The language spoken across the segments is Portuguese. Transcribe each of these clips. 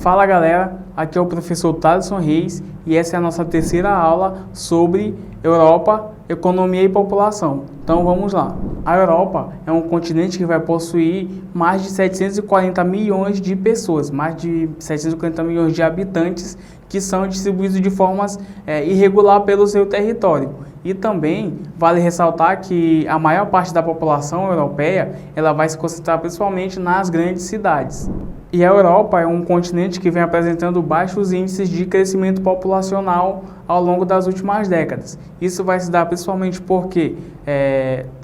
Fala galera, aqui é o professor Thaleson Reis e essa é a nossa terceira aula sobre Europa, economia e população. Então vamos lá. A Europa é um continente que vai possuir mais de 740 milhões de pessoas, mais de 740 milhões de habitantes que são distribuídos de formas irregular pelo seu território. E também vale ressaltar que a maior parte da população europeia ela vai se concentrar principalmente nas grandes cidades. E a Europa é um continente que vem apresentando baixos índices de crescimento populacional ao longo das últimas décadas. Isso vai se dar principalmente porque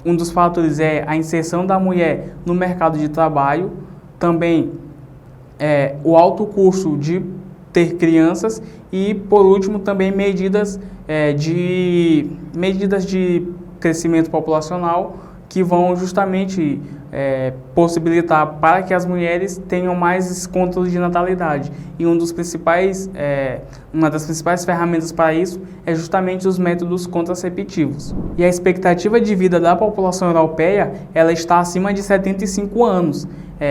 um dos fatores é a inserção da mulher no mercado de trabalho, também o alto custo de ter crianças e, por último, também medidas de crescimento populacional que vão justamente possibilitar para que as mulheres tenham mais controle de natalidade. E uma das principais ferramentas para isso é justamente os métodos contraceptivos. E a expectativa de vida da população europeia ela está acima de 75 anos.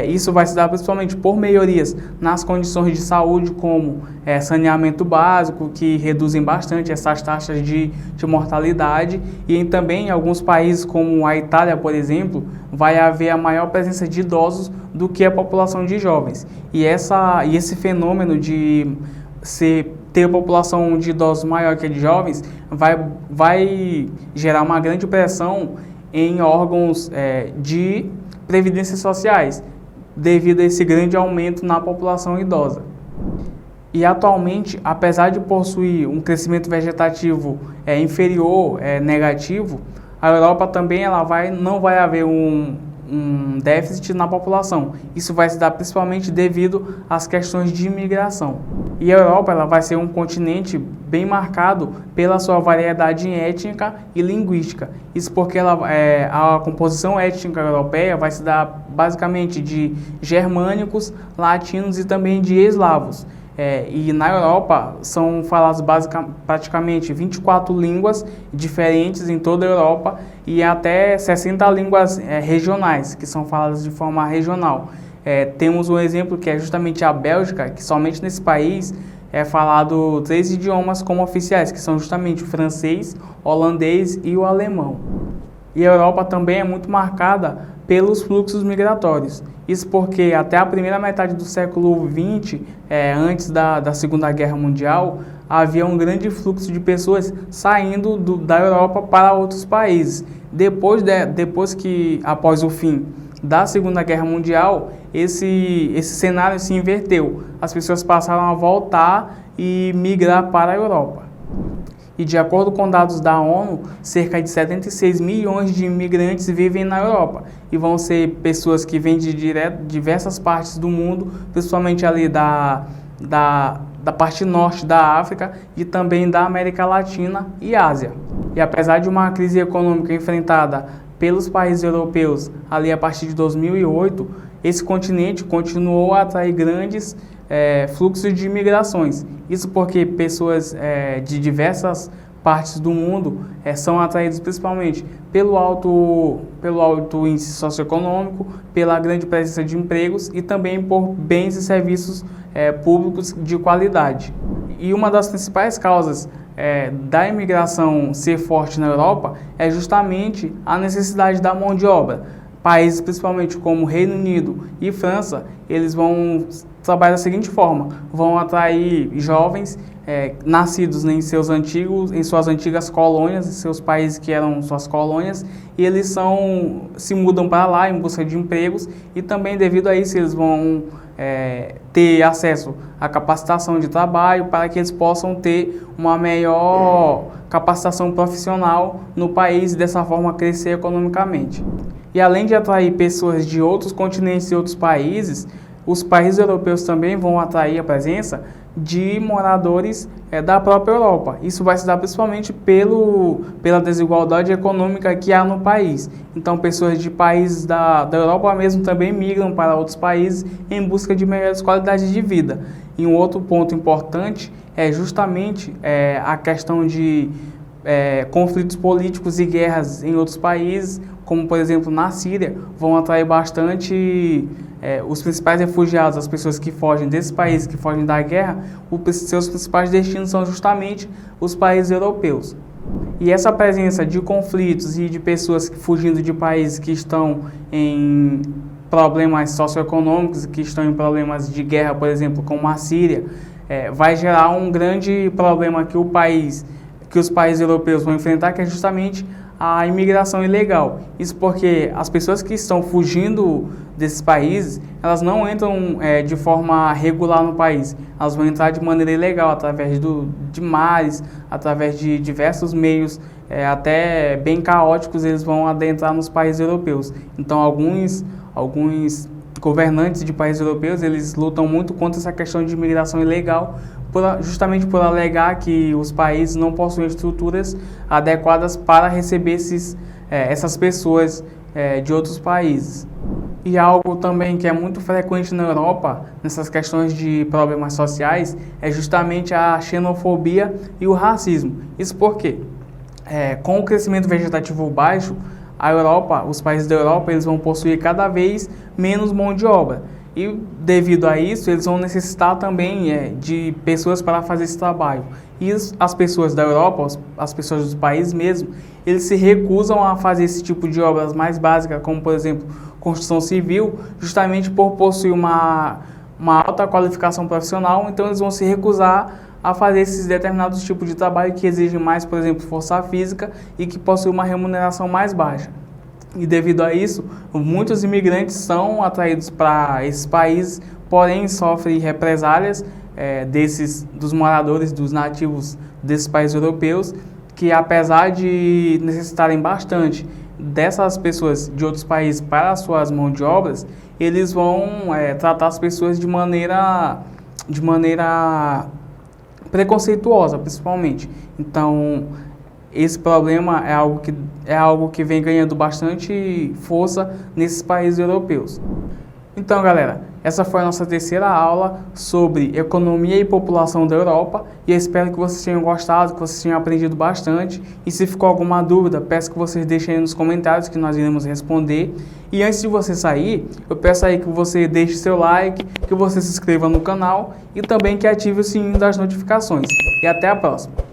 Isso vai se dar principalmente por melhorias nas condições de saúde, como saneamento básico, que reduzem bastante essas taxas de mortalidade. E também em alguns países, como a Itália, por exemplo, vai haver a maior presença de idosos do que a população de jovens. E esse fenômeno de ter a população de idosos maior que a de jovens vai gerar uma grande pressão em órgãos de previdências sociais, devido a esse grande aumento na população idosa. E atualmente, apesar de possuir um crescimento vegetativo inferior, negativo, a Europa também não vai haver um déficit na população. Isso vai se dar principalmente devido às questões de imigração. E a Europa ela vai ser um continente bem marcado pela sua variedade étnica e linguística. Isso porque a composição étnica europeia vai se dar basicamente de germânicos, latinos e também de eslavos. E na Europa são faladas praticamente 24 línguas diferentes em toda a Europa e até 60 línguas regionais, que são faladas de forma regional. Temos um exemplo que é justamente a Bélgica, que somente nesse país é falado 3 idiomas como oficiais, que são justamente o francês, o holandês e o alemão. E a Europa também é muito marcada pelos fluxos migratórios. Isso porque até a primeira metade do século XX, antes da Segunda Guerra Mundial, havia um grande fluxo de pessoas saindo da Europa para outros países. Depois que, após o fim da Segunda Guerra Mundial, esse cenário se inverteu. As pessoas passaram a voltar e migrar para a Europa. E de acordo com dados da ONU, cerca de 76 milhões de imigrantes vivem na Europa. E vão ser pessoas que vêm de diversas partes do mundo, principalmente ali da parte norte da África e também da América Latina e Ásia. E apesar de uma crise econômica enfrentada pelos países europeus ali a partir de 2008, esse continente continuou a atrair grandes fluxos de imigrações. Isso porque pessoas de diversas partes do mundo são atraídas principalmente pelo alto índice socioeconômico, pela grande presença de empregos e também por bens e serviços públicos de qualidade. E uma das principais causas da imigração ser forte na Europa é justamente a necessidade da mão de obra. Países principalmente como Reino Unido e França, eles vão trabalhar da seguinte forma: vão atrair jovens nascidos em suas antigas colônias, em seus países que eram suas colônias, e eles se mudam para lá em busca de empregos e também devido a isso eles vão ter acesso à capacitação de trabalho para que eles possam ter uma melhor capacitação profissional no país e dessa forma crescer economicamente. E além de atrair pessoas de outros continentes e outros países, os países europeus também vão atrair a presença de moradores da própria Europa. Isso vai se dar principalmente pela desigualdade econômica que há no país. Então, pessoas de países da Europa mesmo também migram para outros países em busca de melhores qualidades de vida. E um outro ponto importante é justamente a questão de conflitos políticos e guerras em outros países, como por exemplo na Síria, vão atrair bastante os principais refugiados, as pessoas que fogem desses países, que fogem da guerra. Seus principais destinos são justamente os países europeus. E essa presença de conflitos e de pessoas fugindo de países que estão em problemas socioeconômicos, que estão em problemas de guerra, por exemplo, como a Síria, vai gerar um grande problema que os países europeus vão enfrentar, que é justamente a imigração ilegal. Isso porque as pessoas que estão fugindo desses países, elas não entram de forma regular no país, elas vão entrar de maneira ilegal, através de mares, através de diversos meios, até bem caóticos, eles vão adentrar nos países europeus. Então alguns governantes de países europeus, eles lutam muito contra essa questão de imigração ilegal, justamente por alegar que os países não possuem estruturas adequadas para receber essas pessoas de outros países. E algo também que é muito frequente na Europa, nessas questões de problemas sociais, é justamente a xenofobia e o racismo. Isso porque, com o crescimento vegetativo baixo, os países da Europa, eles vão possuir cada vez menos mão de obra. E devido a isso, eles vão necessitar também de pessoas para fazer esse trabalho. E as pessoas da Europa, as pessoas dos países mesmo, eles se recusam a fazer esse tipo de obras mais básicas, como por exemplo, construção civil, justamente por possuir uma alta qualificação profissional. Então eles vão se recusar a fazer esses determinados tipos de trabalho que exigem mais, por exemplo, força física e que possuem uma remuneração mais baixa. E devido a isso, muitos imigrantes são atraídos para esses países, porém sofrem represálias dos moradores, dos nativos desses países europeus, que apesar de necessitarem bastante dessas pessoas de outros países para as suas mãos de obras, eles vão tratar as pessoas de maneira preconceituosa, principalmente. Então, esse problema é algo que vem ganhando bastante força nesses países europeus. Então, galera, essa foi a nossa terceira aula sobre economia e população da Europa, e eu espero que vocês tenham gostado, que vocês tenham aprendido bastante. E se ficou alguma dúvida, peço que vocês deixem aí nos comentários que nós iremos responder. E antes de você sair, eu peço aí que você deixe seu like, que você se inscreva no canal e também que ative o sininho das notificações. E até a próxima!